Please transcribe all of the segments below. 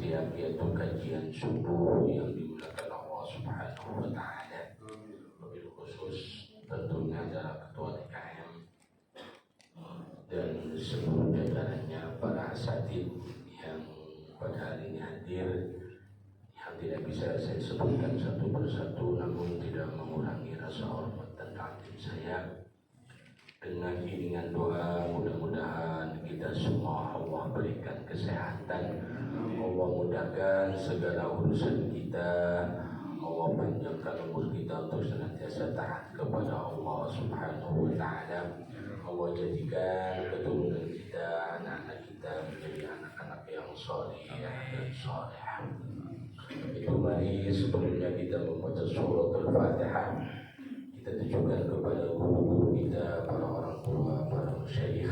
setiap yaitu kajian subuh yang dimulakan Allah Subhanahu wa Ta'ala. Wabil khusus tentunya adalah ketua DKM dan seluruh jajarannya, para asatid yang pada hari ini hadir, yang tidak bisa saya sebutkan satu persatu, namun tidak mengurangi rasa hormat dan takdim saya. Dengan iringan doa, mudah-mudahan kita semua Allah berikan kesehatan, Allah mudahkan segala urusan kita, Allah panjangkan umur kita untuk senantiasa taat kepada Allah Subhanahu wa Ta'ala. Allah jadikan keturunan kita, anak-anak kita menjadi anak-anak yang saleh dan salehah. Itu mari sebelumnya kita membaca surat Al-Fatihah. Kita tujukan kepada guru-guru kita, para orang tua, para masyayikh,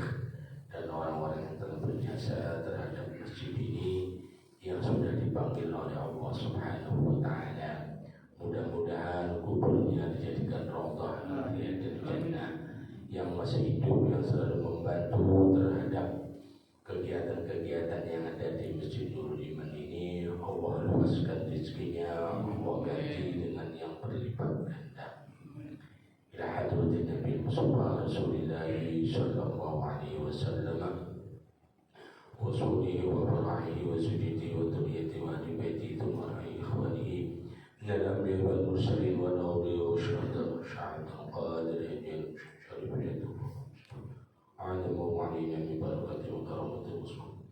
dan orang-orang yang telah berjasa terhadap masjid ini yang sudah dipanggil oleh Allah Subhanahu wa Ta'ala. Mudah-mudahan kuburnya dijadikan raudhah dari jannah. Yang masih hidup, yang selalu membantu terhadap kegiatan-kegiatan yang ada di Masjid Nurul Iman ini, Allah luaskan rezekinya, Allah gaji dengan yang berlipat ganda. Ila hadratin Nabi Mustafa Rasulullah sallallahu alaihi wasallam wa sulihi wa farahi wa sujudi wa turiyati wa ahli baiti thumma ikhwanihi minal anbiya wal mursalin wa nawbiya wa syuhada wa syahada qadir hijil syarif yatuhu a'adamu alina min barakati wa karamati muslim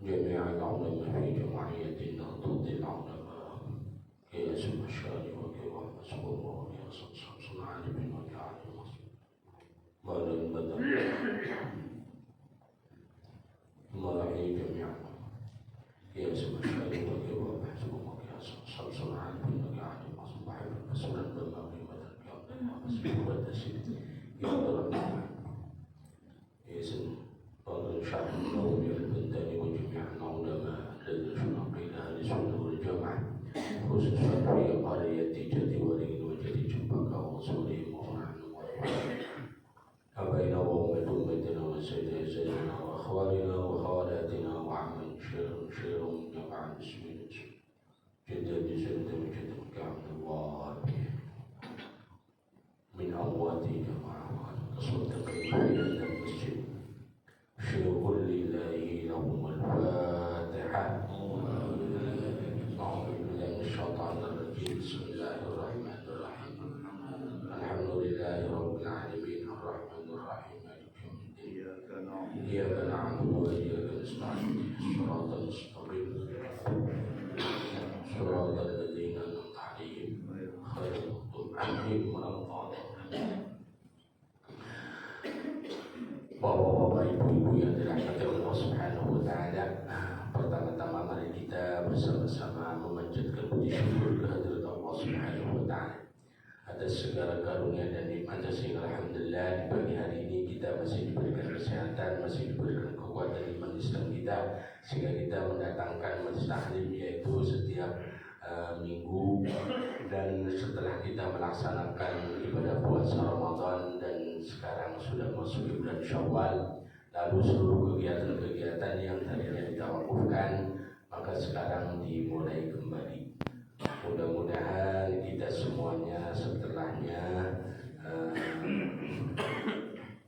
jami'an ulama fi jama'iyyatin nahduddin ulama ya subhashani wa kiwa sallallahu alaihi wasallam عالم وجعل المصير قال البدر مرعي جميعا يا سبحان الله وبحسبك يا صلصل عالم وجعل المصير بحر مسؤولا بما قيمة القيام ومسؤول والتسير يا رب يا سن قال شعب النوم البندان وجميع العلماء الذين شرقوا إلى أهل السنة والجماعة خصوصا في قرية جدي ولي وجدي جبك وصولي مهران أبينا وأمتنا وسيدنا وأخواننا وخالاتنا وعمن شير جمع المسلمين جدد سند وجد كعبد الله من أمواتي جماعة تصدق في المسجد شيخ لله لهم الفاتحة. أعوذ بالله من الشيطان الرجيم. بسم الله الرحمن الرحيم. الحمد لله رب العالمين الرحمن الرحيم مالك يوم الدين إياك نعبد وإياك نستعين الصراط المستقيم صراط الذين أنعمت عليهم غير المغضوب عليهم ولا الضالين. Bapak-bapak, ibu-ibu yang dirahmati Allah Subhanahu wa Ta'ala, pertama-tama mari kita bersama-sama memanjatkan puji syukur kehadirat Allah Subhanahu wa Ta'ala atas segala karunia dan nikmat. Sehingga alhamdulillah di pagi hari ini kita masih diberikan kesehatan, masih diberikan kekuatan iman Islam kita, sehingga kita mendatangkan majelis taklim yaitu setiap minggu. Dan setelah kita melaksanakan ibadah puasa Ramadan dan sekarang sudah masuk bulan Syawal, lalu seluruh kegiatan-kegiatan yang tadinya ditawakufkan maka sekarang dimulai kembali. Mudah-mudahan kita semuanya setelahnya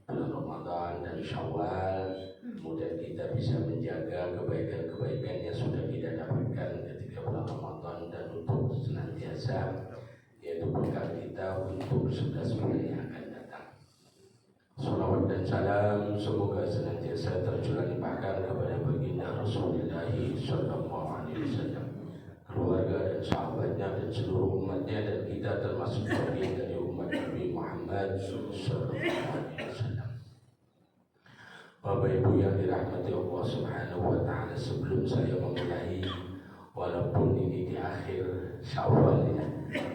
bulan Ramadan dan Syawal, kemudian kita bisa menjaga kebaikan-kebaikan yang sudah kita dapatkan ketika bulan Ramadan dan untuk senantiasa yaitu bekal kita untuk 11 bulan yang akan datang. Salawat dan salam semoga senantiasa tercurah limpahkan kepada baginda Rasulullah sallallahu alaihi wasallam, keluarga dan sahabatnya dan seluruh umatnya, dan kita termasuk bagian dari umat Nabi Muhammad sallallahu alaihi wasallam. Bapak Ibu yang dirahmati Allah Subhanahu wa Ta'ala, sebelum saya memulai, walaupun ini di akhir Syawal ya,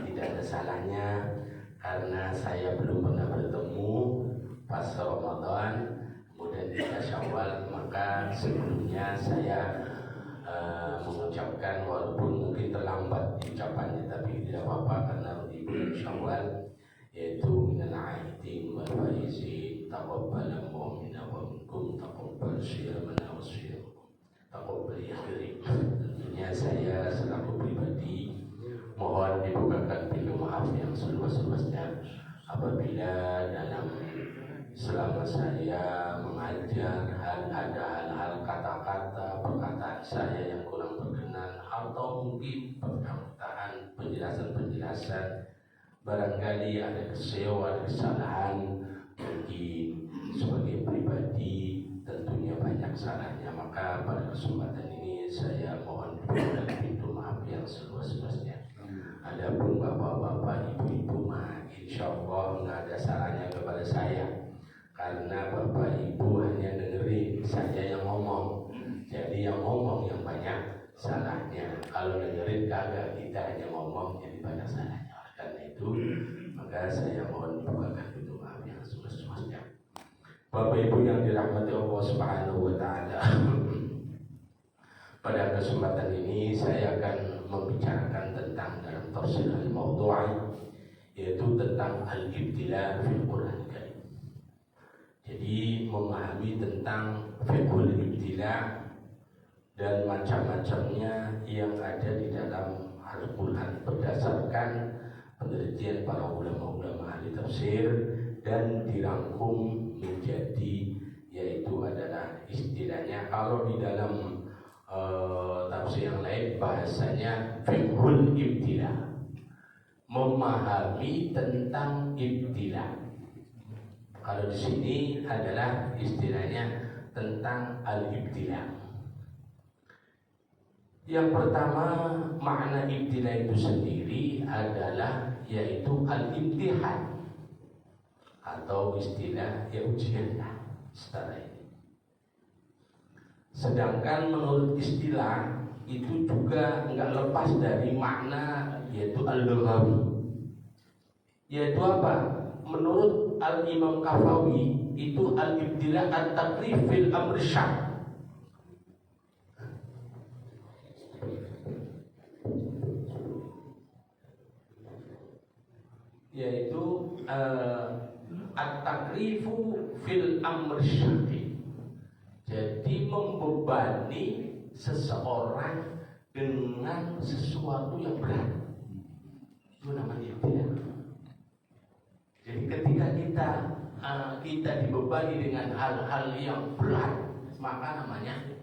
tidak ada salahnya karena saya belum pernah bertemu pas Ramadan kemudian kita Syawal, maka sebelumnya saya mengucapkan, walaupun mungkin terlambat ucapannya, tapi tidak apa-apa karena di bulan Syawal, yaitu minal aidin wal faizin taqabbal mu'mina wa minkum taqabbal siyamana wa siyamakum taqabbal ya karim. Tentunya saya selaku pribadi mohon dibukakan pintu maaf yang seluas-luasnya apabila dalam selama saya mengajar ada hal-hal kata-kata perkataan saya yang kurang berkenan atau mungkin perkataan penjelasan barangkali ada kecewa, ada kesalahan, mungkin sebagai pribadi tentunya banyak salahnya, maka pada kesempatan ini saya mohon pintu maaf yang seluas-luasnya. Adapun bapak-bapak, ibu-ibu mah insya Allah nggak ada salahnya kepada saya, karena bapak ibu hanya dengerin saya yang ngomong, jadi yang ngomong yang banyak salahnya. Kalau dengerin kagak, kita hanya ngomong jadi banyak salahnya. Karena itu maka saya mohon dibukakan pintu maaf yang seluas-luasnya. Bapak ibu yang dirahmati Allah Subhanahu wa Ta'ala, pada kesempatan ini saya akan membicarakan tentang dalam tafsir al-mawdu'i, yaitu tentang al-ibtila fil Quran Karim. Jadi memahami tentang fiqhul ibtila dan macam-macamnya yang ada di dalam Al-Quran berdasarkan penelitian para ulama-ulama ahli tafsir dan dirangkum menjadi, yaitu adalah istilahnya kalau di dalam tafsir yang lain bahasanya fiqhul ibtila, memahami tentang ibtila. Kalau di sini adalah istilahnya tentang al-ibtila. Yang pertama, makna ibtila itu sendiri adalah yaitu al-imtihan atau istilah ya ujian lah setelah ini. Sedangkan menurut istilah itu juga enggak lepas dari makna yaitu al-lughawi. Yaitu apa? Menurut Al-Imam Kafawi itu al-ibtila at-taklif fil amr syar'i. Yaitu at-taklifu fil amr syar'i. Jadi membebani seseorang dengan sesuatu yang berat, itu namanya ibtila. Jadi ketika kita dibebani dengan hal-hal yang berat, maka namanya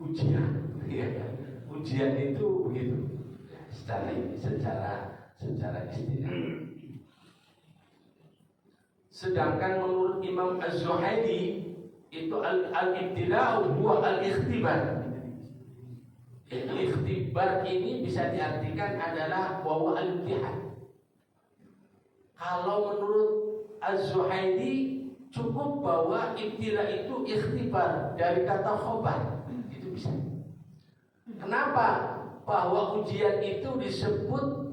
ujian. Ya, ujian itu begitu. Secara istilah. Sedangkan menurut Imam Az-Zuhaili itu al-ibtila'u huwa al-ikhtibar. Ikhtibar ini bisa diartikan adalah bahwa al-imtihan. Kalau menurut Az-Zuhaili cukup bahwa ibtila itu ikhtibar dari kata khobar, itu bisa. Kenapa? Bahwa ujian itu disebut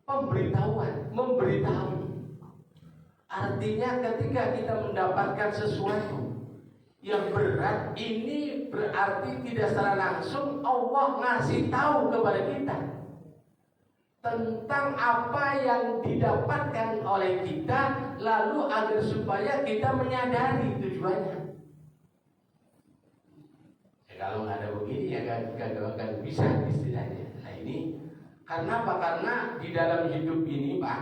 pemberitahuan, memberitahu. Artinya ketika kita mendapatkan sesuatu yang berat, ini berarti tidak secara langsung Allah ngasih tahu kepada kita tentang apa yang didapatkan oleh kita, lalu agar supaya kita menyadari tujuannya. Kalau nggak ada begini ya gak akan bisa istilahnya. Nah ini karena apa? Karena di dalam hidup ini Pak,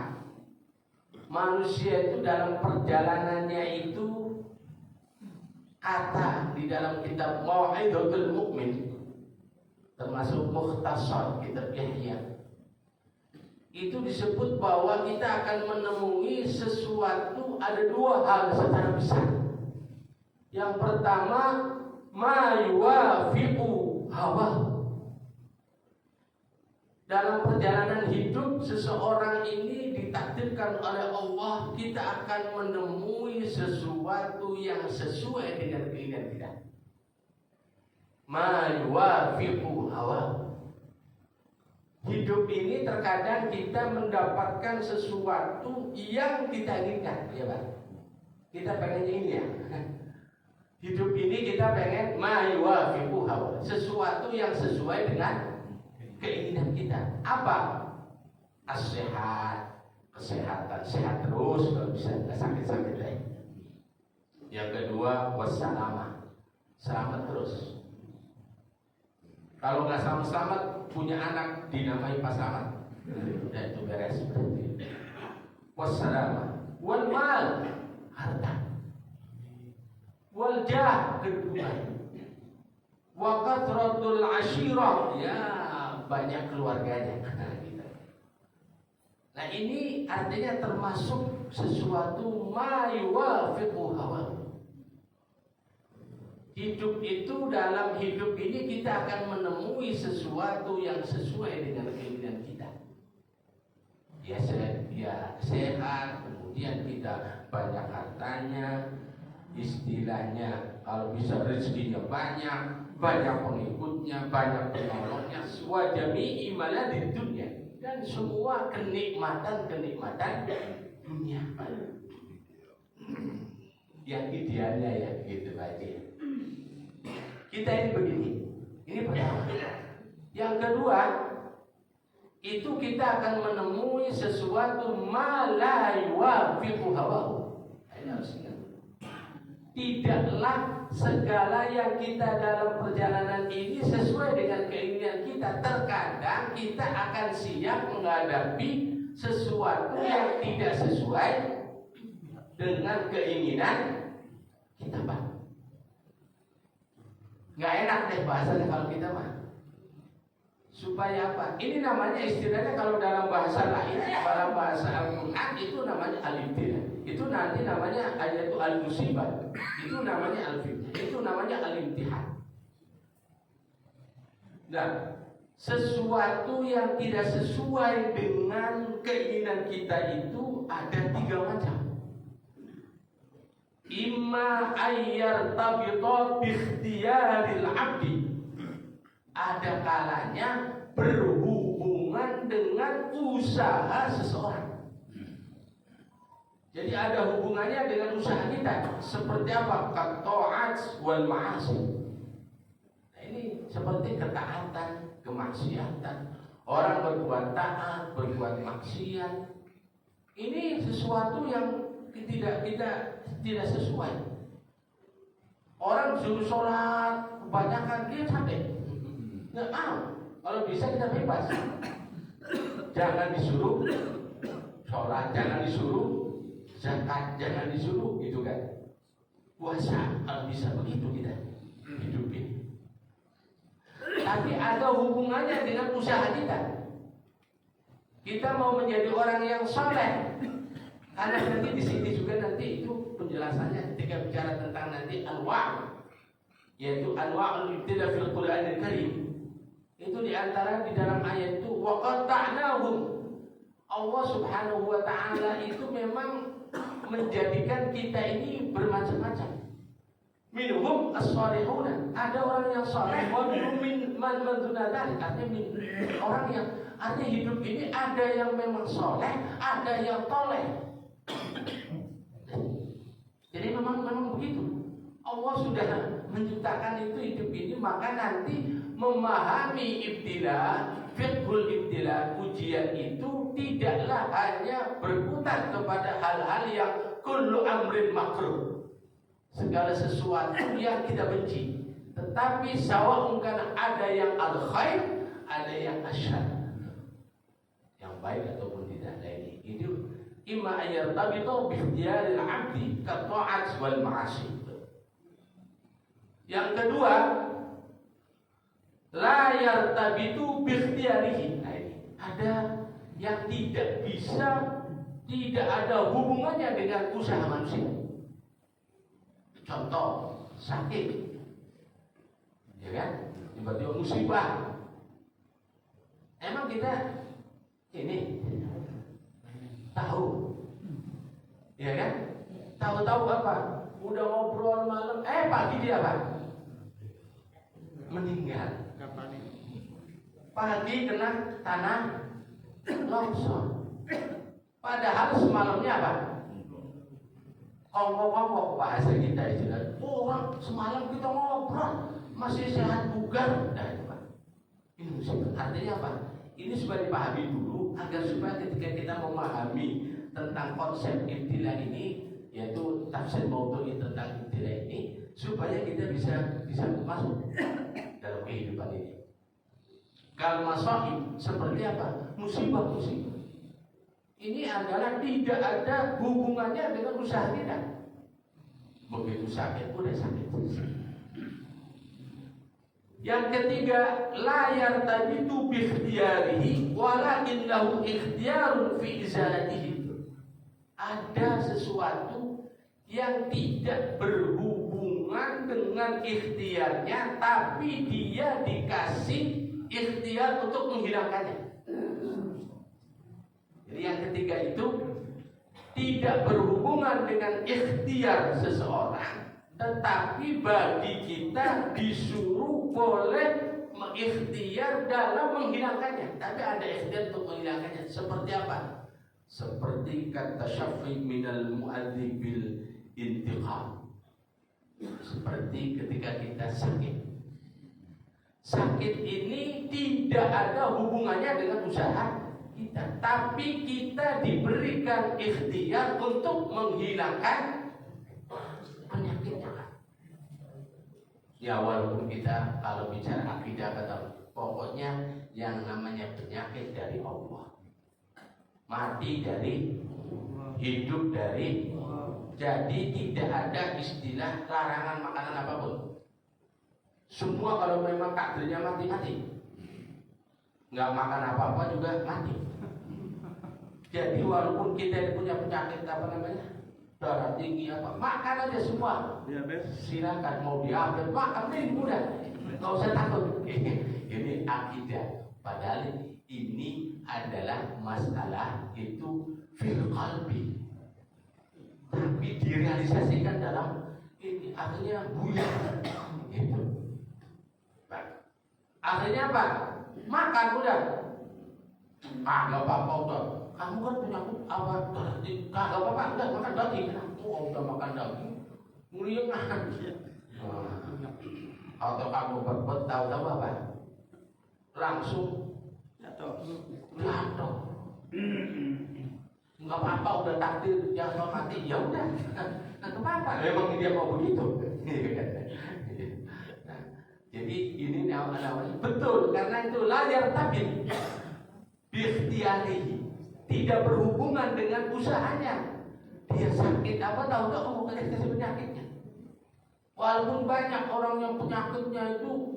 manusia itu dalam perjalanannya itu, kata di dalam kitab Mau'izatul Mu'min termasuk Mukhtasar kitab Yahya, itu disebut bahwa kita akan menemui sesuatu, ada dua hal secara besar. Yang pertama, ma yuwafiqu hawa. Dalam perjalanan hidup seseorang ini ditakdirkan oleh Allah, kita akan menemui sesuatu yang sesuai dengan keinginan kita. Ma yuwafiqu hawa. Hidup ini terkadang kita mendapatkan sesuatu yang kita inginkan, ya Pak. Kita pengen ini ya. Hidup ini kita pengen ma yuwafiqu hawa, sesuatu yang sesuai dengan keinginan kita. Apa? As-sehat, kesehatan, sehat terus kalau bisa, nggak sakit-sakit deh. Yang kedua, wassalamah, selamat terus. Kalau nggak selamat-selamat punya anak dinamai Pak Selamat. Dan itu beres. Wassalam wal mal, harta. Wal jah, kedudukan. Wa kathratul ashirah, ya banyak keluarganya. Nah ini artinya termasuk sesuatu ma yuwafiqu hawa. Hidup itu, dalam hidup ini kita akan menemui sesuatu yang sesuai dengan keinginan kita. Ya sehat, kemudian kita banyak hartanya, istilahnya kalau bisa rezekinya banyak pengikutnya, banyak penolongnya, wa jami'i maladid dunya, dan semua kenikmatan dunia. Yang idealnya ya gitu aja. Kita ini begini. Ini pertama. Yang kedua, itu kita akan menemui sesuatu ma la yuwafiqu hawahu. Ini harus ingat. Tidaklah segala yang kita dalam perjalanan ini sesuai dengan keinginan kita. Terkadang kita akan siap menghadapi sesuatu yang tidak sesuai dengan keinginan kita, Pak. Nggak enak deh bahasanya kalau kita mah. Supaya apa? Ini namanya istilahnya kalau dalam bahasa lain, dalam bahasa Al-Quran itu namanya al-ibtila. Itu nanti namanya ayatu al-musibah. Itu namanya al-fitnah. Itu namanya al-imtihan. Nah, sesuatu yang tidak sesuai dengan keinginan kita itu ada 3 macam. Imma ayyar tabita bikhtiyaril abdi. Ada kalanya berhubungan dengan usaha seseorang. Jadi ada hubungannya dengan usaha kita. Seperti apa? Qata'at wal ma'asi. Nah, ini seperti ketaatan, kemaksiatan. Orang berbuat taat, berbuat maksiat. Ini sesuatu yang tidak sesuai. Orang suruh sholat, kebanyakan dia capek. Nggak mau. Kalau bisa kita bebas. Jangan disuruh sholat, jangan disuruh zakat, jangan disuruh gitu kan. Puasa, kalau bisa begitu kita hidupin. Tapi ada hubungannya dengan usaha kita. Kita mau menjadi orang yang soleh. Karena nanti di sini juga nanti itu penjelasannya ketika bicara tentang nanti anwa', yaitu anwa'ul ibtila fil Qur'anil Karim. Itu diantara di dalam ayat itu wa qatta'nahum. Allah Subhanahu wa taala itu memang menjadikan kita ini bermacam-macam. Minhum as-salihuna, ada orang yang saleh, wa minhum man duna dzalik, artinya orang yang artinya hidup ini ada yang memang saleh, ada yang toleh. Jadi memang begitu. Allah sudah menciptakan itu hidup ini, maka nanti memahami ibtila, fiqhul ibtila, ujian itu tidaklah hanya berputar kepada hal-hal yang kullu amrin makruh, segala sesuatu yang kita benci. Tetapi sawa'un kana ada yang al-khair, ada yang asyar, yang baik ataupun tidak. Ada ini imma ayyartabitu bi ikhtiyaril 'abdi ka ta'at wal ma'asi. Yang kedua, la yartabitu bi ikhtiyarihi. Nah, ini ada yang tidak bisa, tidak ada hubungannya dengan usaha manusia. Contoh, sakit, ya kan? Tiba-tiba musibah. Emang kita ini tahu, ya kan? Tahu-tahu apa? Udah ngobrol malam, pagi dia apa? Meninggal. Pagi kena tanah longsor. Padahal semalamnya apa? Kongkong-kongkong bahasa kita itu kan. Orang semalam kita ngobrol masih sehat bugar. Nah, itu Pak. Ini musibah. Artinya apa? Ini supaya dipahami dulu agar supaya ketika kita memahami tentang konsep ibtila ini, yaitu tafsir maudhu'i tentang ibtila ini, supaya kita bisa masuk dalam kehidupan ini. Kal masaib seperti apa? Musibah-musibah. Ini adalah tidak ada hubungannya dengan usaha kita. Begitu sakit, udah sakit. Yang ketiga, la yartabitu bi ikhtiyarihi walakin lahu ikhtiyarun fi izalatihi. Ada sesuatu yang tidak berhubungan dengan ikhtiarnya, tapi dia dikasih ikhtiar untuk menghilangkannya. Jadi yang ketiga itu tidak berhubungan dengan ikhtiar seseorang, tetapi bagi kita disuruh boleh mengikhtiar dalam menghilangkannya. Tapi ada ikhtiar untuk menghilangkannya. Seperti apa? Seperti kata Syafi'i minal mu'adzibil intiqam. Seperti ketika kita sakit. Sakit ini tidak ada hubungannya dengan usaha kita, tapi kita diberikan ikhtiar untuk menghilangkan penyakitnya. Ya walaupun kita kalau bicara akidah kata pokoknya yang namanya penyakit dari Allah, mati dari, hidup dari. Jadi tidak ada istilah larangan makanan apapun. Semua kalau memang takdirnya mati-mati, nggak makan apa-apa juga mati. Jadi walaupun kita punya penyakit apa namanya, darah tinggi apa, makan aja semua. Silakan mau diabetes makan ini mudah, nggak usah takut. Ini akidah. Padahal ini adalah masalah itu fil qalbi, tapi direalisasikan dalam ini akhirnya buyar itu. Akhirnya apa? Makan udah. Kagak apa-apa udah. Kamu kan punya apa? Kagak apa-apa udah makan daging. Oh udah makan daging. Mulia kan? Atau kamu berbet tahu-tahu apa? Langsung jatuh. Enggak apa-apa udah takdir jangan mati ya udah. Enggak apa-apa. Memang dia mau begitu. Jadi ini namanya betul karena itu layar tabin bikhtiyarihi, tidak berhubungan dengan usahanya. Dia sakit apa tahu-tahu bukan kasih penyakitnya. Walaupun banyak orang yang penyakitnya itu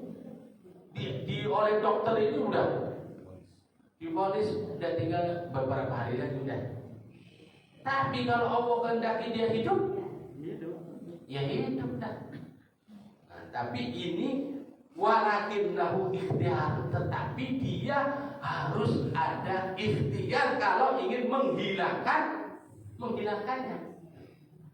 oleh dokter itu udah divonis udah tinggal beberapa hari lagi udah. Tapi kalau Allah kehendaki dia hidup, ya hidup dah. Nah, tapi ini walakin lahu ikhtiar, tetapi dia harus ada ikhtiar kalau ingin menghilangkannya.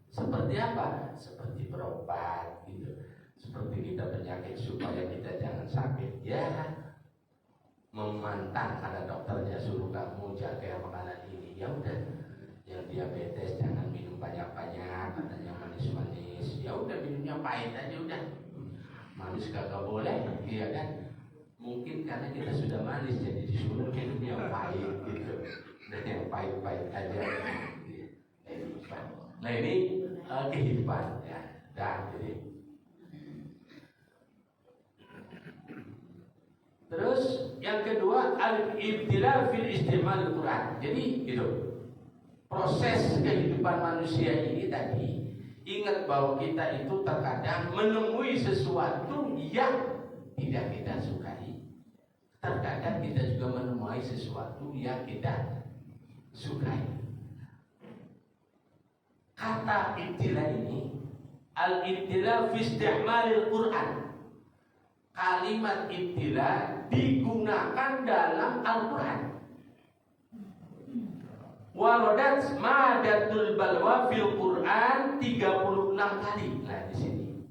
Seperti apa? Seperti berobat gitu. Seperti kita penyakit supaya kita jangan sakit. Ya, memantang ada dokternya suruh kamu jaga makanan ini. Ya udah, yang diabetes jangan minum banyak-banyak, katanya manis-manis. Ya udah minumnya pahit aja udah. Manis kagak boleh, iya kan? Mungkin karena kita sudah manis jadi disuruh minum yang pahit gitu. Dan yang pahit-pahit aja. Nah ini kehidupan ya. Dan jadi terus yang kedua al-ibtila fil istimal Al-Quran. Jadi gitu. Proses kehidupan manusia ini tadi, ingat bahwa kita itu terkadang menemui sesuatu yang tidak kita sukai. Terkadang kita juga menemui sesuatu yang kita sukai. Kata ibtila ini, al-ibtila fi isti'malil Quran. Kalimat ibtila digunakan dalam Al-Quran. Waradat madatul balwa fil Quran 36 kali. Nah di sini.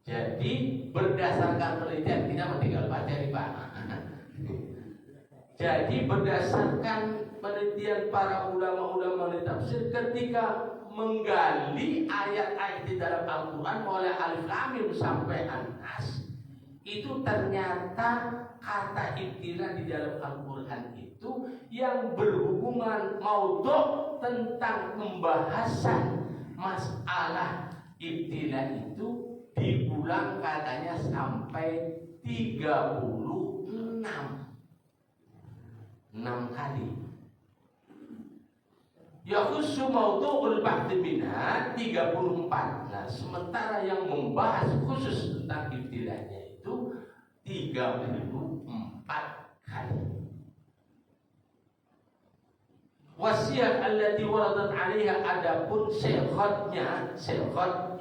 Jadi berdasarkan penelitian kita tinggal baca nih Pak. Jadi berdasarkan penelitian para ulama-ulama tafsir ketika menggali ayat-ayat di dalam Al-Quran mulai Alif Lam Mim sampai An-Nas, itu ternyata kata ibtila di dalam Al-Quran itu yang berhubungan maudhu' tentang pembahasan masalah ibtila itu diulang katanya sampai 36 Yakhussu mawdu'ul bahthi minha 34. Nah, sementara yang membahas khusus tentang ibtilahnya itu 34 kali. Wasiat allati waradat 'alaiha, adapun sighot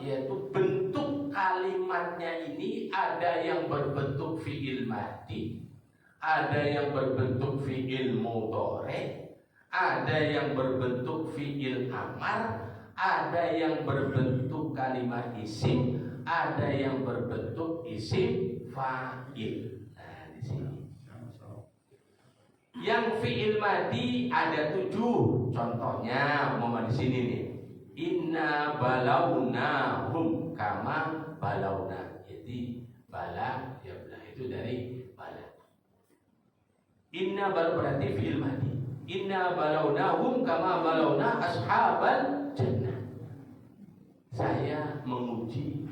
yaitu bentuk kalimatnya ini ada yang berbentuk fi'il madhi, ada yang berbentuk fi'il mudhari, ada yang berbentuk fi'il amar, ada yang berbentuk kalimat isim, ada yang berbentuk isim fa'il. Nah, di sini. Yang fi'il madhi ada 7. Contohnya umpama di sini nih. Inna balawnahum kama balawna. Jadi bala ya belah itu dari bala. Inna berarti fi'il madhi. Inna balawnahum kama balawna ashabal jannah. Saya menguji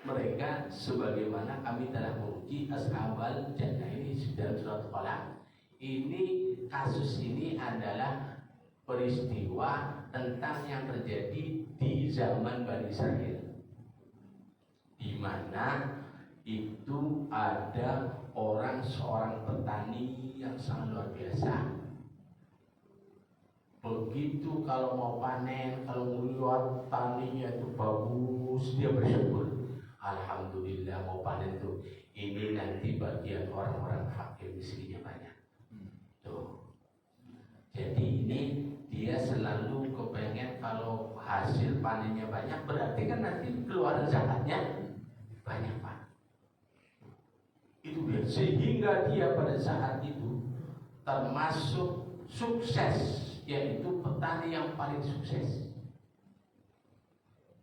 mereka sebagaimana kami telah menguji ashabal jannah. Ini dalam surat Qalam. Ini kasus ini adalah peristiwa tentang yang terjadi di zaman Bani Israil, di mana itu ada seorang petani yang sangat luar biasa. Begitu kalau mau panen, kalau melihat taninya itu bagus, dia bersyukur. Alhamdulillah mau panen tuh. Ini nanti bagian orang-orang fakir miskinnya banyak. Tuh. Jadi ini dia selalu kepengen kalau hasil panennya banyak, berarti kan nanti keluaran zakatnya banyak, Pak. Itu dia. Sehingga dia pada saat itu termasuk sukses, yaitu petani yang paling sukses.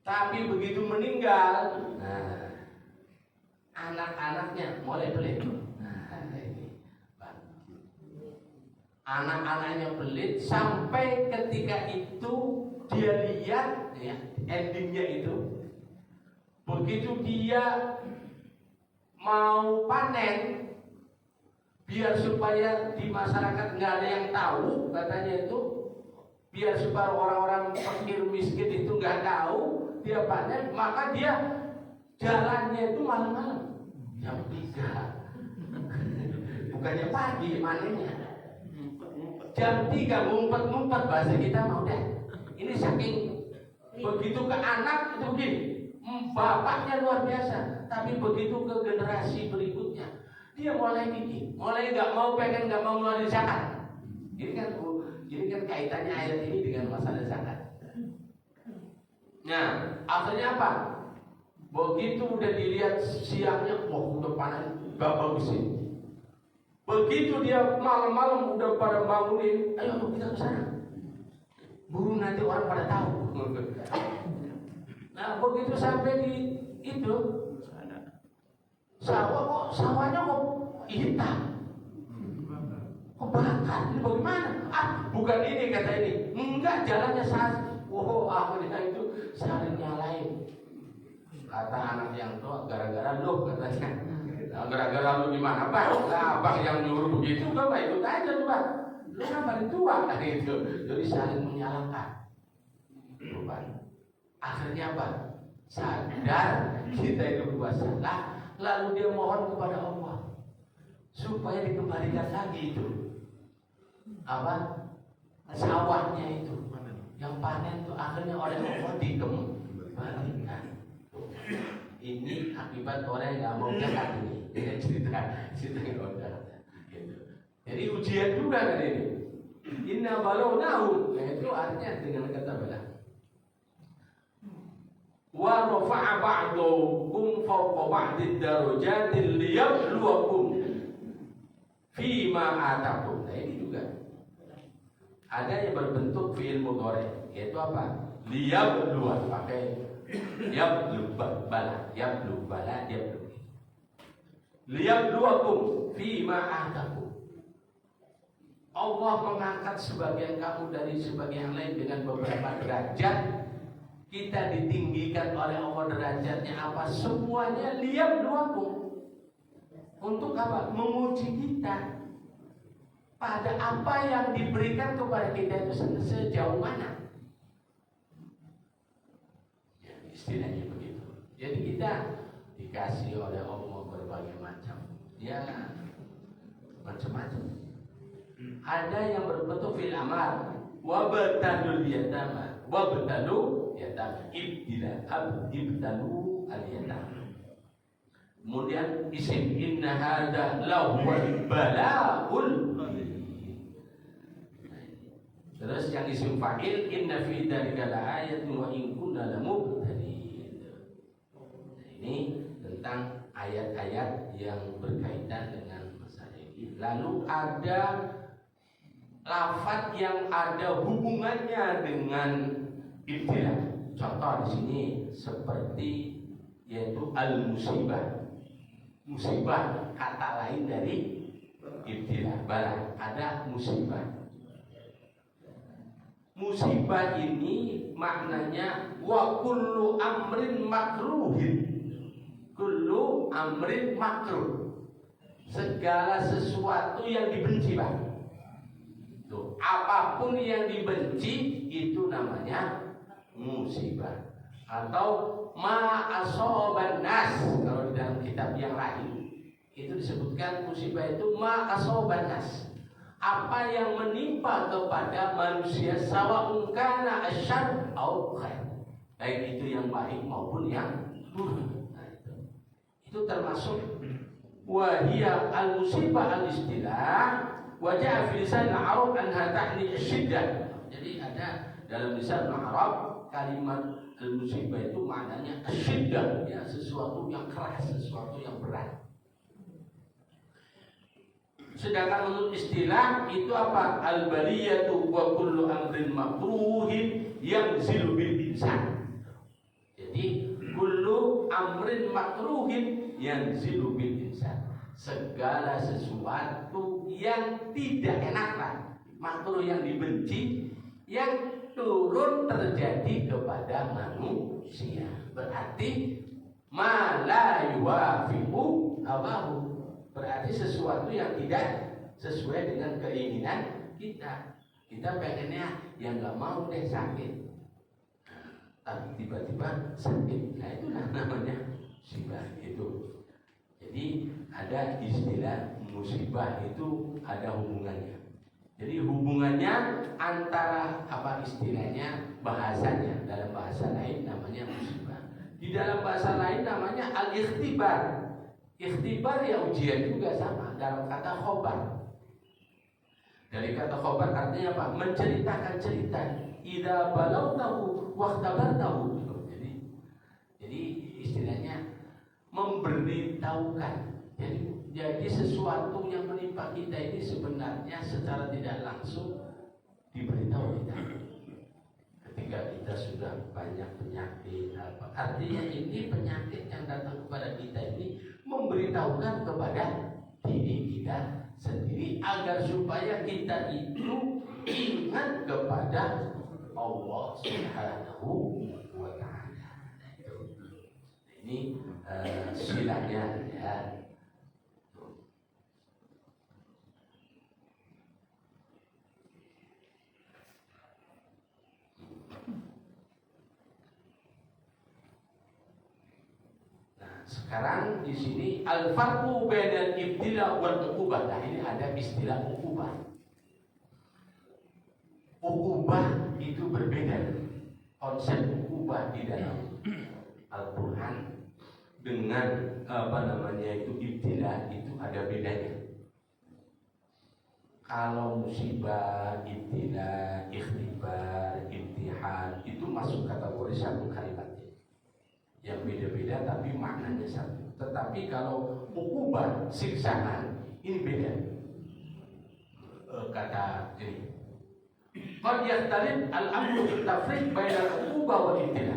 Tapi begitu meninggal, nah, anak-anaknya mulai pelit. Anak-anaknya pelit sampai ketika itu dia lihat ya, endingnya itu begitu dia mau panen, biar supaya di masyarakat nggak ada yang tahu, katanya itu biar supaya orang-orang fakir miskin itu nggak tahu dia panen, maka dia jalannya itu malam-malam jam 3 bukannya pagi manennya. Jam 3 ngumpet-ngumpet, bahasa kita mau deh. Ini saking begitu ke anak itu begini, bapaknya luar biasa, tapi begitu ke generasi berikutnya dia mulai gini, mulai nggak mau ngeluarin zakat. Ini kan kaitannya ayat ini dengan masalah zakat. Nah, akhirnya apa? Begitu udah dilihat siangnya, wah udah panen, gak bagus ini. Begitu dia malam-malam udah pada bangunin, ayo kita ke sana. Buru nanti orang pada tahu. Nah, begitu sampai di itu sawahnya kok hitam, kok bakar. Ini bagaimana? Bukan ini kata ini. Enggak, jalannya salah. Akhirnya itu saling nyalain. Kata anak yang tua, gara-gara lo katanya. Gara-gara lu gimana, Pak? Nah, abang yang nyuruh begitu, Pak, ikut aja tuh, Pak. Lu kan paling tua, nah gitu. Jadi saling menyalahkan. Pak. Akhirnya apa? Sadar kita itu berbuat salah, lalu dia mohon kepada Allah supaya dikembalikan lagi itu apa? Sawahnya itu, yang panen itu akhirnya oleh Allah dikembalikan. Ini akibat orang yang nggak mau zakat ini. Ini cerita orang. Gitu. Jadi ujian juga kan ini. Inna balawnahu, itu artinya dengan kata bala. Wa rafa'a ba'dukum fawqa ba'did darajatin liyabluwakum fima atakum. Nah ini juga ada yang berbentuk fi'il mudhari, yaitu apa? Liyabluwa, pakai yablu bala, liyabluwakum fima atakum. Allah mengangkat sebagian kamu dari sebagian lain dengan beberapa derajat. Kita ditinggikan oleh Allah derajatnya apa? Semuanya liyabluwakum. Untuk apa? Menguji kita. pada apa yang diberikan kepada kita itu sejauh mana. Ya, istilahnya begitu. Jadi kita dikasih oleh Allah berbagai macam, ya macam-macam. Ada yang berbentuk fil amal, wabtalul yatama, wabtalu yatama, ibtalu al yatama. Kemudian isim inna hadza lahuwal balaul. Terus yang isim fa'il inna fi dzalika laayatin wa in kunna lamubtalin. Ini tentang ayat-ayat yang berkaitan dengan masalah ini. Lalu ada lafaz yang ada hubungannya dengan ibtilah. Contoh di sini seperti yaitu al-musibah. Musibah kata lain dari ibtilah, bala. Ada musibah. Musibah ini maknanya wa kullu amrin makruhin. Kullu amrin makruh. Segala sesuatu yang dibenci, Pak. Tuh, apapun yang dibenci itu namanya musibah. Atau ma asoban nas, kalau di dalam kitab yang lain itu disebutkan musibah itu ma asoban nas, apa yang menimpa kepada manusia sawa'un kana asyarr au khair, baik itu yang baik maupun yang buruk. Nah, itu termasuk wahia al musibah al istilah wajah fi lisan al-arab anha tahni asyiddah. Jadi ada dalam lisan al-arab kalimat al-musibah itu maknanya asyiddah, ya, sesuatu yang keras, sesuatu yang berat. Sedangkan menurut istilah itu apa? Al-baliyatu wa kullu amrin makruhin yanzilu bil insan. Jadi kullu amrin makruhin yanzilu bil insan. Segala sesuatu yang tidak enak, makruh yang dibenci, yang turun terjadi kepada manusia. Berarti ma la yuwafiqu hawahu. Berarti sesuatu yang tidak sesuai dengan keinginan kita. Kita pengennya yang nggak mau deh sakit, tapi tiba-tiba sakit. Nah itulah namanya musibah itu. Jadi ada istilah musibah itu ada hubungannya. Jadi hubungannya antara apa istilahnya, bahasanya, dalam bahasa lain namanya musibah, di dalam bahasa lain namanya al-ikhtibar. Ikhtibar ya ujian juga sama dalam kata khobar. Dari kata khobar artinya apa? Menceritakan cerita. Idza balagtahu wa ikhtabartahu. Jadi istilahnya memberitahukan. Jadi sesuatu yang menimpa kita ini sebenarnya secara tidak langsung diberitahu kita. Ketika kita sudah banyak penyakit, artinya ini penyakit yang datang kepada kita ini memberitahukan kepada diri kita sendiri agar supaya kita itu ingat kepada Allah Subhanahu wa Ta'ala. Ini silahnya ya. Sekarang di sini al-farqu bainal ibtila wal uqubah. Nah, ini ada istilah uqubah. Uqubah itu berbeda. Konsep uqubah di dalam Al-Qur'an dengan itu ibtila itu ada bedanya. Kalau musibah, ibtila, ikhtibar, imtihan itu masuk kategori satu kalimat. Yang beda-beda tapi maknanya satu. Tetapi kalau uqubah, siksaan, ini beda. Kata ini qad yahtalif al-amru bil-tafriq baina al-uqubah wal ibtila.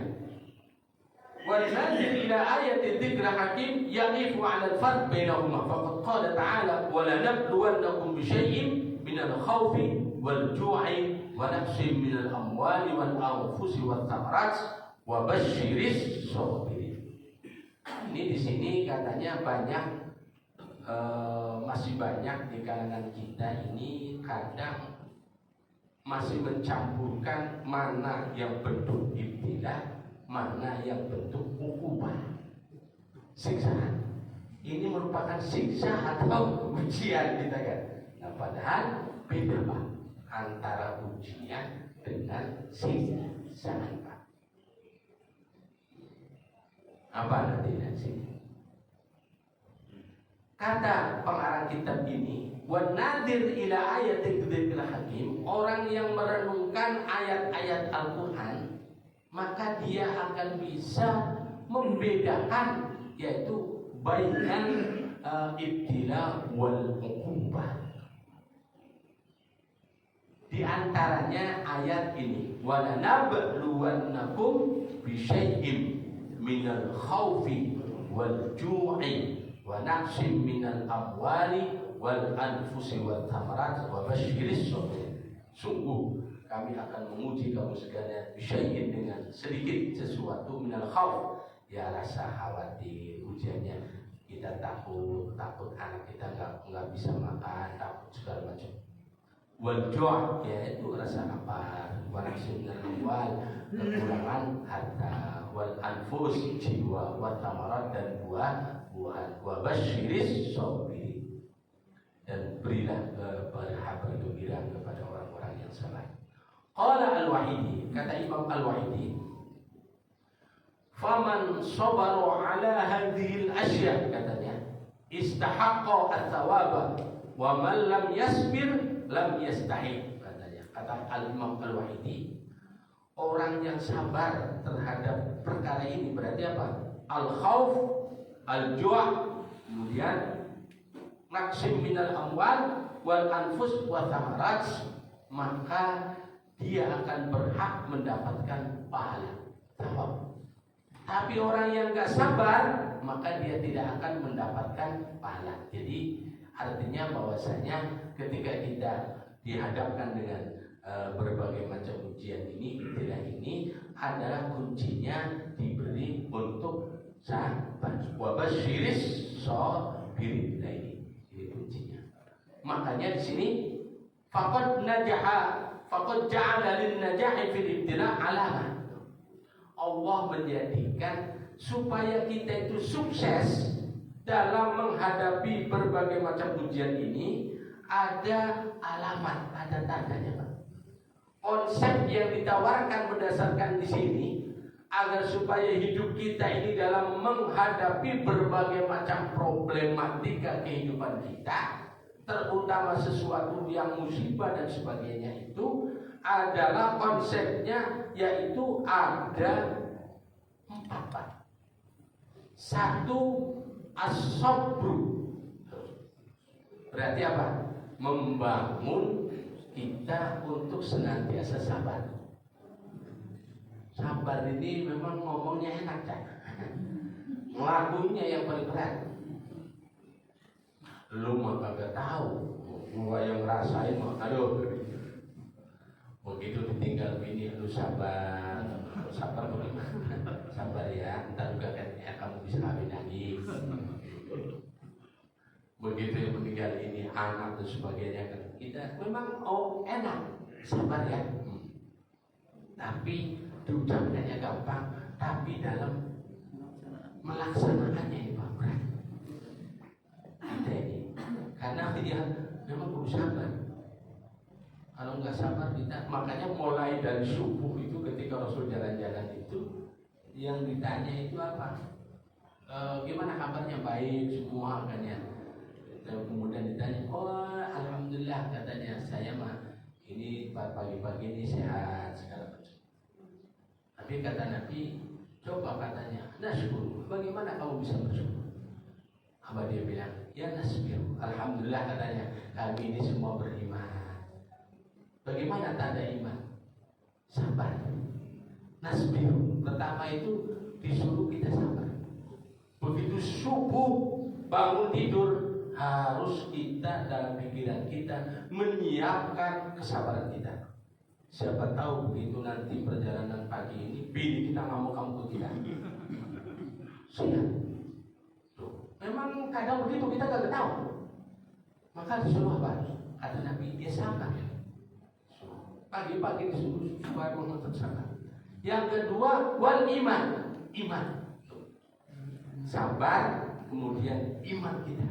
Wa limanzil ila ayati dzikr hakim yaqifu 'ala al-farq bainahuma. Faqad qala ta'ala wa la nabluwannakum bi syai'in min al-khawfi wal-ju'i wa naqsin min al-amwali wal-anfusi wath-thamarat wa basyiris sabirin. Ini di sini katanya banyak masih banyak di kalangan kita ini kadang masih mencampurkan mana yang bentuk ibtilah, mana yang bentuk ukubah, siksaan. Ini merupakan siksa atau ujian kita kan. Nah padahal beda Pak antara ujian dengan siksaan Pak. Apa nanti sini? Kata pengarang kitab ini, wa nadir ila ayatil dzikril hakim, orang yang merenungkan ayat-ayat Al-Qur'an, maka dia akan bisa membedakan yaitu bainal ibtila wal uqubah. Di antaranya ayat ini, wa lanabluwannakum bisyai'im minal khaufi wal ju'i wa naqsim minal amwali wal anfusi wat thamarat wa basyiris sabirin. Sungguh kami akan menguji kamu sekalian bisyai'in dengan sedikit sesuatu minal khauf, ya rasa khawatir. Ujiannya kita takut anak kita nggak bisa makan, takut segala macam. Wal ju' yaitu rasa lapar, wa naqsim minal amwal kekurangan harta, wal anfus jiwa, wa thamarat dan buah wa basyiris sabirin, dan berilah kabar gembira kepada orang-orang yang sabar. Qala Al-Wahidi, kata Imam Al-Wahidi, faman sabaru ala hadhil asya, katanya, istahaqqa at-thawaba wa man lam yasbir lam yastahiq, katanya. Kata Al-Imam Al-Wahidi, orang yang sabar terhadap perkara ini berarti apa? Al-khauf, al-ju', kemudian naqsim minal amwal wal anfus wa thamarat, maka dia akan berhak mendapatkan pahala thawab. Tapi orang yang gak sabar, maka dia tidak akan mendapatkan pahala. Jadi artinya bahwasanya ketika kita dihadapkan dengan berbagai macam ujian ini, ibtilah ini adalah kuncinya diberi untuk sabar. Wa basyiris sabirin. Nah ini kuncinya. Makanya di sini faqad ja'ala lin najahi fil ibtila alamah. Allah menjadikan supaya kita itu sukses dalam menghadapi berbagai macam ujian ini, ada alamat, ada tandanya Pak. Konsep yang ditawarkan berdasarkan di sini agar supaya hidup kita ini dalam menghadapi berbagai macam problematika kehidupan kita, terutama sesuatu yang musibah dan sebagainya, itu adalah konsepnya yaitu ada 4 Pak. 1 as-sabru, berarti apa? Membangun kita untuk senantiasa sabar. Sabar ini memang ngomongnya enak kan, ngelakuinnya yang paling berat. Lu mah kagak tahu, gua yang ngerasain mah aduh. Begitu ditinggal bini, lu sabar bagaimana? Sabar ya, ntar juga kan kamu bisa kawin lagi. Begitu yang meninggal ini anak dan sebagainya kan, kita memang enak sabar ya. Tapi diucapkannya gampang, tapi dalam melaksanakannya itu berat. Kita ini karena dia memang perlu sabar. Kalau nggak sabar kita, makanya mulai dari subuh itu ketika Rasul jalan-jalan itu yang ditanya itu apa? Gimana kabarnya? Baik semua katanya. Kemudian ditanya, oh alhamdulillah katanya, saya mah ini pagi-pagi ini sehat segala macam. Tapi kata Nabi, coba katanya, nasyukur, bagaimana kamu bisa bersyukur? Apa dia bilang? Ya nasbir, alhamdulillah katanya, kami ini semua beriman. Bagaimana tanda iman? Sabar. Nasbiru, pertama itu disuruh kita sabar. Begitu subuh bangun tidur, harus kita dalam pikiran kita menyiapkan kesabaran kita. Siapa tahu begitu nanti perjalanan pagi ini bini kita ngamuk-ngamuk kita. Siap. Tuh. Memang kadang begitu kita gak tahu. Maka disuruh apa? Kata Nabi, dia sabar. Pagi-pagi disuruh supaya mengutuk sabar. Yang kedua, wal iman. Iman. Sabar, kemudian iman kita.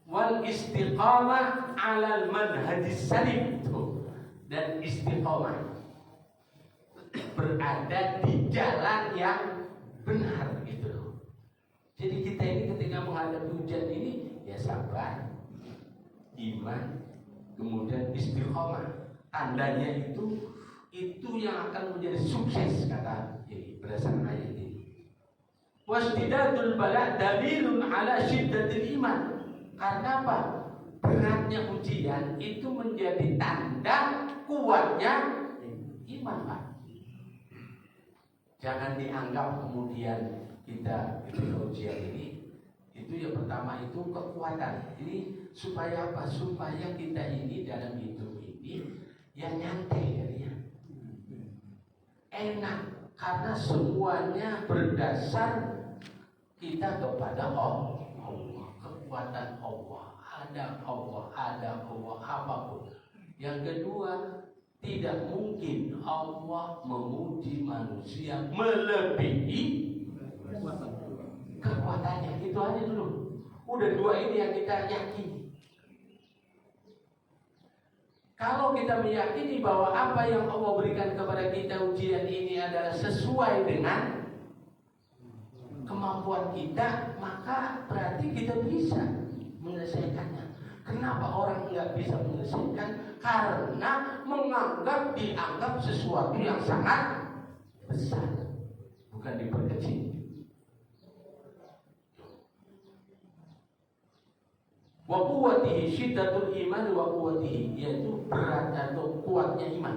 Wal istiqamah alal manhajis salim. Dan istiqamah berada di jalan yang benar gitu. Jadi kita ini ketika menghadapi ujian ini ya sabar, iman, kemudian istiqomah. Tandanya itu yang akan menjadi sukses kata ini berdasarkan ayat ini. Wasdidatul bala dalilun ala syiddatil iman. Karena apa? Beratnya ujian itu menjadi tanda kuatnya iman, Pak. Jangan dianggap kemudian kita ketika ujian ini itu yang pertama itu kekuatan. Ini supaya apa? Supaya kita ini dalam hidup ini yang nyantai ya. Enak karena semuanya berdasar kita kepada Allah. Kekuatan Allah, ada Allah apapun. Yang kedua, tidak mungkin Allah memuji manusia melebihi kekuatannya. Itu aja dulu. Udah dua ini yang kita yakini. Kalau kita meyakini bahwa apa yang Allah berikan kepada kita ujian ini adalah sesuai dengan kemampuan kita, maka berarti kita bisa menyelesaikannya. Kenapa orang nggak bisa menyelesaikan? Karena dianggap sesuatu yang sangat besar, bukan diperkecil. Wa quwwatihi syiddatul iman wa quwwatihi, yaitu berat atau kuatnya iman.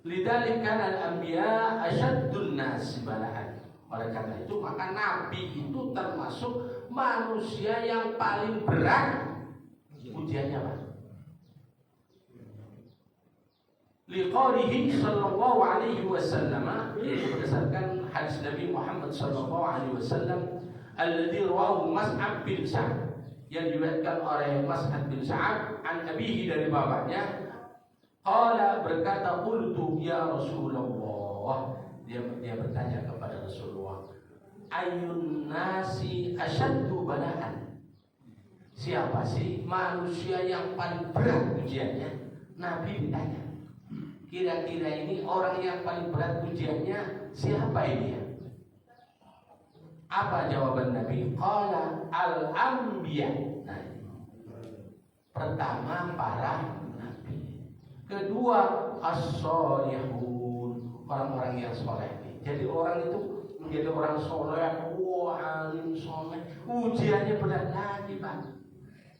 Lidzalika kana al-anbiya asyaddun nas bala'an. Oleh karena itu maka nabi itu termasuk manusia yang paling berat ujiannya, Pak. Liqaulihi sallallahu alaihi wasallam, berdasarkan hadis Nabi Muhammad sallallahu alaihi wasallam, alladzi rawahu Mas'ab bin Sa'ad, yang diriwayatkan oleh Mas'ad bin Sa'ad an abihi, dari bapaknya. Qala, berkata, qultu ya Rasulullah, dia bertanya kepada Rasulullah, ayyun nasi asyaddu bala'an, siapa sih manusia yang paling berat ujiannya? Nabi ditanya, kira-kira ini orang yang paling berat ujiannya siapa ini ya? Apa jawaban Nabi? Qala al-anbiya. Nah, pertama para nabi, kedua as-sholihun, orang-orang yang soleh. Jadi orang itu menjadi orang soleh, alim soleh, ujiannya berat lagi, Pak.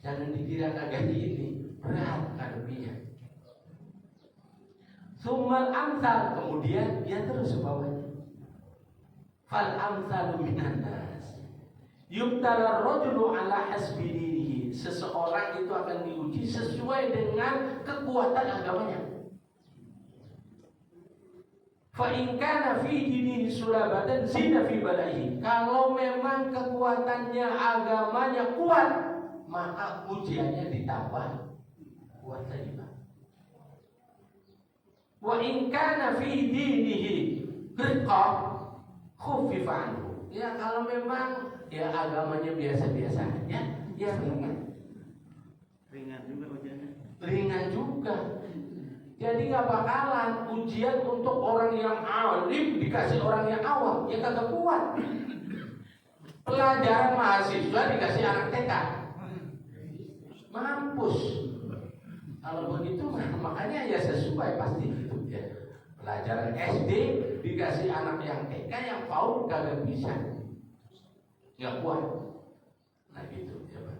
Jangan dikira kagak ini berat ngadepinya. Summal amsal, kemudian dia terus bawahnya. Fal amsalu minan nas yubtala rajulu ala hasbi dinihi, seseorang itu akan diuji sesuai dengan kekuatan agamanya. Fa in kana fi dinihi sulabatan zina fi balaihi, kalau memang kekuatannya agamanya kuat, maka ujiannya ditambah kuat lagi, Pak. Wa in kana fi dinihi riqqa khuffifa anhu, ya kalau memang ya agamanya biasa-biasa aja, ya ringan juga ujiannya. Ringan juga. Jadi nggak bakalan ujian untuk orang yang alim dikasih orang yang awam, ya kagak kuat. Pelajaran mahasiswa dikasih anak TK, mampus. Kalau begitu makanya ya sesuai pasti gitu ya. Pelajaran SD dikasih anak yang TK, yang PAUD kagak bisa, nggak kuat. Nah gitu ya, Pak.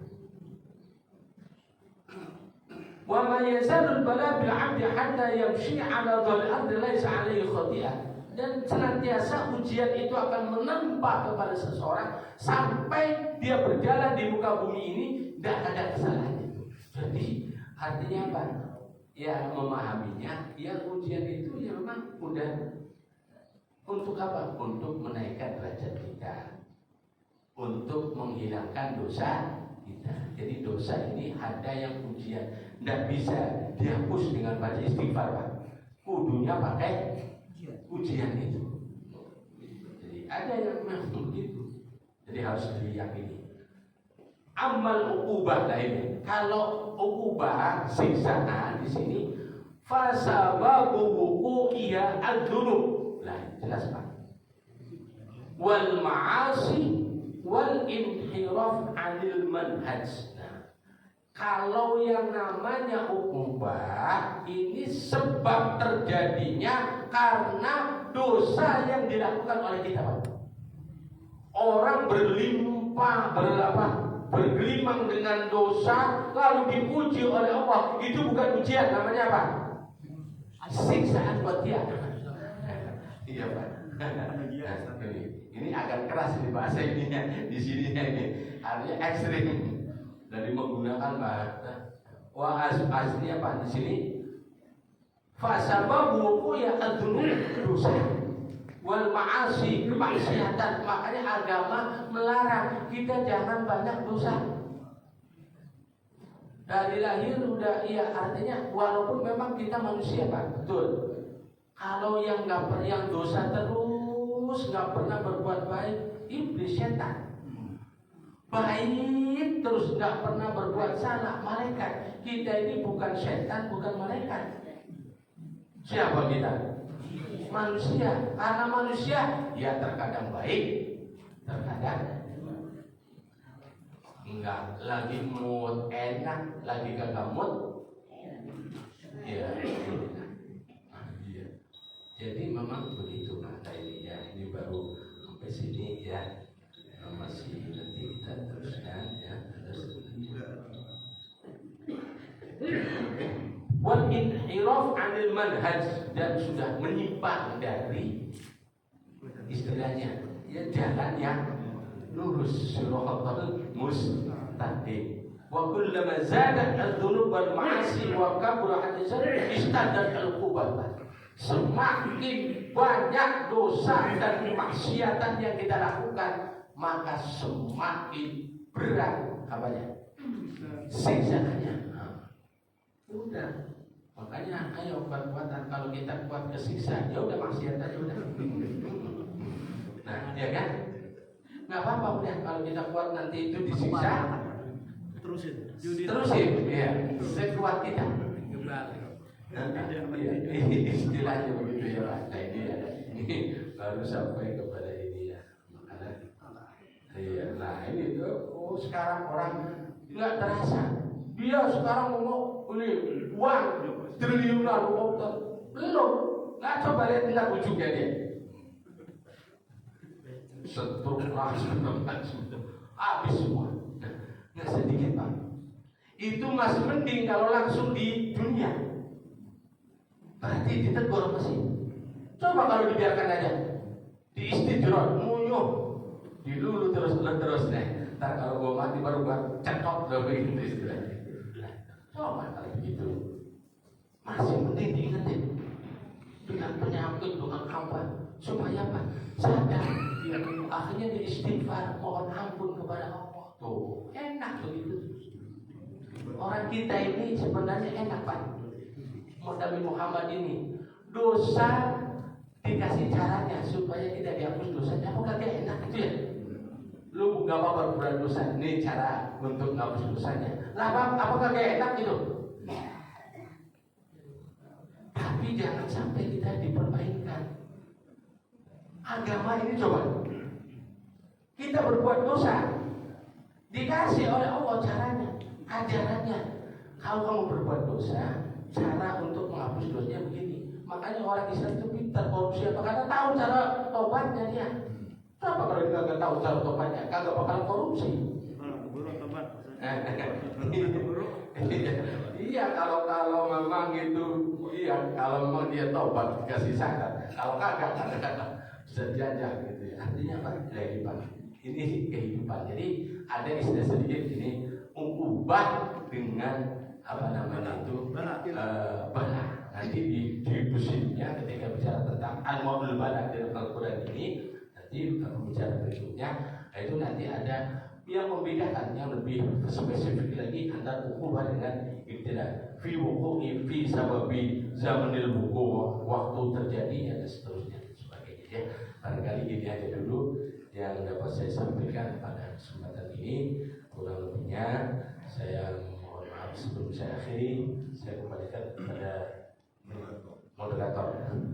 Wa ma yazalul bala bil 'abdi hatta yamshi 'ala dhil ardi laisa 'alaihi khati'ah. Dan senantiasa ujian itu akan menempa kepada seseorang sampai dia berjalan di muka bumi ini tidak ada kesalahan. Jadi artinya apa? Ya memahaminya, ya ujian itu ya memang udah untuk apa? Untuk menaikkan derajat kita. untuk menghilangkan dosa kita. Jadi dosa ini ada yang ujian, tidak bisa dihapus dengan baca istighfar, Pak. Kudunya pakai ujian itu. Jadi ada yang memang begitu. Jadi harus diyakini. Amal ukubah lainnya. Kalau ukubah siksaan di sini, fasababu wuqu'iha ad-dzunub. Lah, jelas Pak. Wal ma'asi wal inhiraf 'anil manhaj. Nah, kalau yang namanya ukubah ini sebab terjadinya karena dosa yang dilakukan oleh kita, Pak. Orang bergelimang dengan dosa lalu dipuji oleh Allah, itu bukan ujian, namanya apa? Siksaan buat dia. Iya Pak. Ini agak keras di bahasa ini di sini ini, artinya ekstrim dari menggunakan bahasa. Wah aslinya apa di sini? Fasababu ya adzunub, dosa. Wal ma'asi, kemaksiatan. Makanya agama melarang kita jangan banyak dosa. Dari lahir udah, iya, artinya walaupun memang kita manusia, Pak, betul. Kalau yang dosa terus nggak pernah berbuat baik, iblis, setan. Baik terus nggak pernah berbuat salah, malaikat. Kita ini bukan setan, bukan malaikat. Siapa kita? Manusia. Karena manusia, ya terkadang baik, terkadang enggak. Lagi mood enak, lagi kagak mood, ya. Iya. Jadi memang begitu mata ini ya. Ini baru sampai sini ya. Masih nanti kita teruskan ya. Wal inhiraf 'anil manhaj, dan sudah menyimpang dari istilahnya ya jalan yang lurus, siratal mustaqim. Wa kullama zadat adz-dzunub wal ma'asi wa kabura haditsan istadat al-uqubat. Semakin banyak dosa dan kemaksiatan yang kita lakukan, maka semakin berat apanya? Siksaannya. Udah, makanya ayo kuat-kuatan. Kalau kita kuat kesiksa, ya udah maksiat aja udah. Nah, ya kan? Nggak apa-apa udah. Kalau kita kuat nanti itu disiksa, terusin, ya. Sekuat kita. Istilahnya begitu ya Pak. Nah ini baru sampai kepada ini ya. Makanya, iya. Nah ini tuh, sekarang orang nggak terasa. Dia sekarang ngomong ini uang triliunan belum, nggak coba lihat tingkat ujungnya dia. Strukturasi habis semua, nggak sedikit Pak. Itu masih mending kalau langsung di dunia. Berarti ditegur masih. Coba kalau dibiarkan aja, di istijrot, munyuh, dilulu terus deh. Ntar kalau gua mati baru gua cetok begitu istilahnya. Coba kalau begitu, masih penting diingetin dengan penyakit, dengan apa, supaya apa? Sadar, ya, akhirnya dia istighfar, mohon ampun kepada Allah. Tuh, enak begitu. Orang kita ini sebenarnya enak Pak. Nabi Muhammad ini dosa dikasih caranya supaya tidak dihapus dosanya. Apakah dia enak itu ya? Lu gak apa-apa berbuat dosa, ini cara untuk menghapus dosanya. Lah apakah gak enak gitu? Tapi jangan sampai kita dipermainkan. Agama ini coba, kita berbuat dosa, dikasih oleh Allah caranya, ajarannya. Kalau kamu berbuat dosa, cara untuk menghapus dosanya begini. Makanya orang Islam itu pintar korupsi apa? Karena tahu cara tobatnya dia. Kenapa kalau dia nggak tahu cara tobatnya, kagak bakal korupsi. Iya, kalau memang itu, iya, kalau memang dia tobat dikasih sadar. Kalau kagak bisa jajah gitu ya. Artinya apa? Kehidupan. Ini kehidupan. Jadi ada istilah sedikit ini, ubah dengan apa namanya itu bala. Nanti di musimnya ketika bicara tentang al-maulul bala dalam Al-Quran ini, nanti bicara berikutnya Nah, itu nanti ada yang membedakan yang lebih spesifik lagi antara ukhuwah dengan ibtila. Fi wuqu'i fi sababi zamanil wuqu', waktu terjadi dan seterusnya dan sebagainya ya. Barangkali ini aja dulu yang dapat saya sampaikan pada kesempatan ini. Kurang lebihnya saya mohon maaf sebelum saya akhiri, saya kembalikan kepada moderator.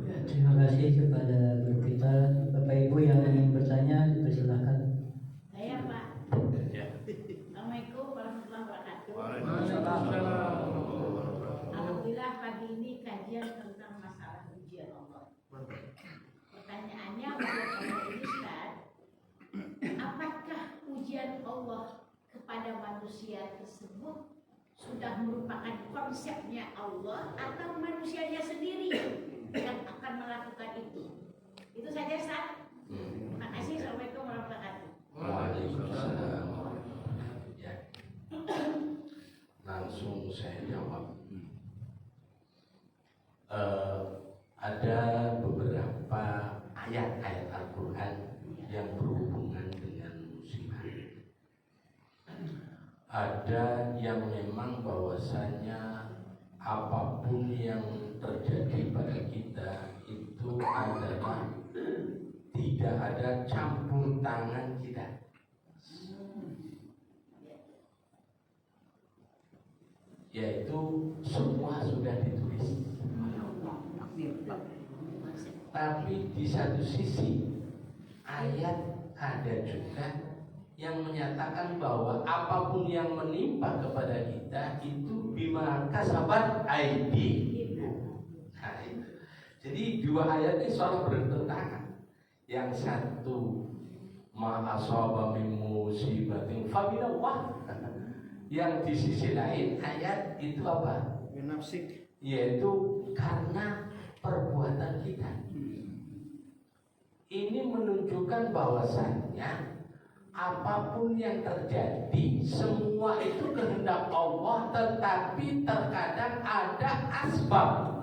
Ya, terima kasih kepada guru kita. Bapak Ibu yang ingin bertanya dipersilakan. Saya Pak. Ya. Assalamualaikum warahmatullahi wabarakatuh. Waalaikumsalam. Alhamdulillah pagi ini kajian tentang masalah ujian Allah. Pertanyaannya ujian Allah ini Ustaz, apakah ujian Allah kepada manusia tersebut sudah merupakan konsepnya Allah atau manusianya sendiri yang akan melakukan itu? Itu saja Ustaz. Terima kasih. Assalamualaikum warahmatullahi wabarakatuh. Waalaikumsalam. Ya. Langsung saya jawab. Ada beberapa ayat-ayat Al-Quran yang berhubungan dengan musibah. Ada yang memang bahwasanya apapun yang terjadi pada kita itu adalah tidak ada campur tangan kita. Yaitu semua sudah ditulis. Tapi di satu sisi ayat ada juga yang menyatakan bahwa apapun yang menimpa kepada kita itu bima kasabat aidi. Nah, itu. Jadi dua ayat ini soal bertentangan. Yang satu ma'asaba min musibatin faminallah. Yang di sisi lain ayat itu apa? Binafsik. Yaitu karena perbuatan kita. Ini menunjukkan bahwasannya apapun yang terjadi semua itu kehendak Allah, tetapi terkadang ada asbab